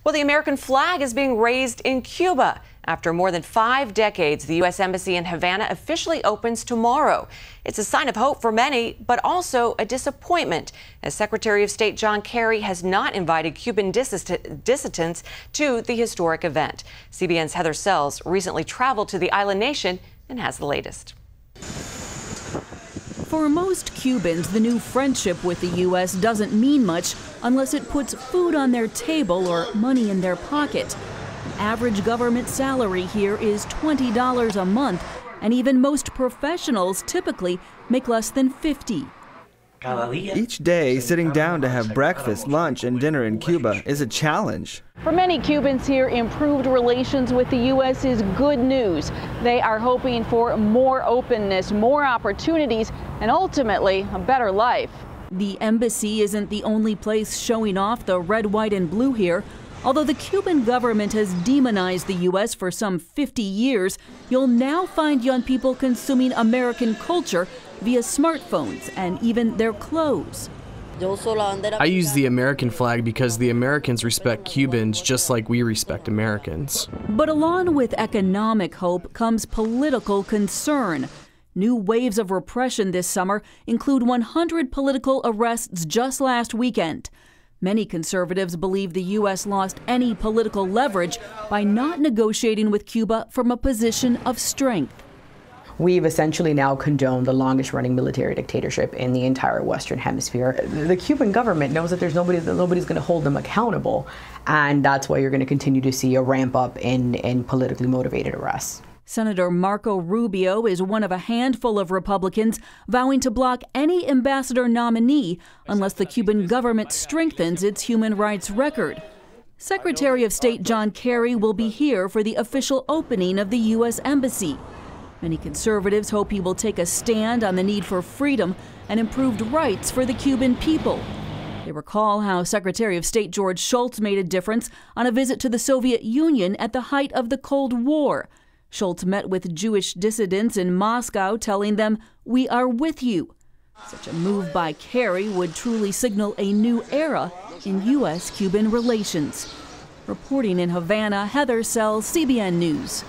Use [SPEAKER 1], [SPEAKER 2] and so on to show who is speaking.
[SPEAKER 1] Well, the American flag is being raised in Cuba. After more than 5 decades, the U.S. Embassy in Havana officially opens tomorrow. It's a sign of hope for many, but also a disappointment, as Secretary of State John Kerry has not invited Cuban dissidents to the historic event. CBN's Heather Sells recently traveled to the island nation and has the latest.
[SPEAKER 2] For most Cubans, the new friendship with the U.S. doesn't mean much unless it puts food on their table or money in their pocket. An average government salary here is $20 a month, and even most professionals typically make less than $50.
[SPEAKER 3] Each day, sitting down to have breakfast, lunch, and dinner in Cuba is a challenge.
[SPEAKER 2] For many Cubans here, improved relations with the U.S. is good news. They are hoping for more openness, more opportunities, and ultimately a better life. The embassy isn't the only place showing off the red, white, and blue here. Although the Cuban government has demonized the U.S. for some 50 years, you'll now find young people consuming American culture via smartphones and even their clothes.
[SPEAKER 4] I use the American flag because the Americans respect Cubans just like we respect Americans.
[SPEAKER 2] But along with economic hope comes political concern. New waves of repression this summer include 100 political arrests just last weekend. Many conservatives believe the U.S. lost any political leverage by not negotiating with Cuba from a position of strength.
[SPEAKER 5] We've essentially now condoned the longest-running military dictatorship in the entire Western Hemisphere. The Cuban government knows that nobody's going to hold them accountable, and that's why you're going to continue to see a ramp up in politically motivated arrests.
[SPEAKER 2] Senator Marco Rubio is one of a handful of Republicans vowing to block any ambassador nominee unless the Cuban government strengthens its human rights record. Secretary of State John Kerry will be here for the official opening of the U.S. Embassy. Many conservatives hope he will take a stand on the need for freedom and improved rights for the Cuban people. They recall how Secretary of State George Shultz made a difference on a visit to the Soviet Union at the height of the Cold War. Shultz met with Jewish dissidents in Moscow, telling them, "We are with you." Such a move by Kerry would truly signal a new era in U.S.-Cuban relations. Reporting in Havana, Heather Sells, CBN News.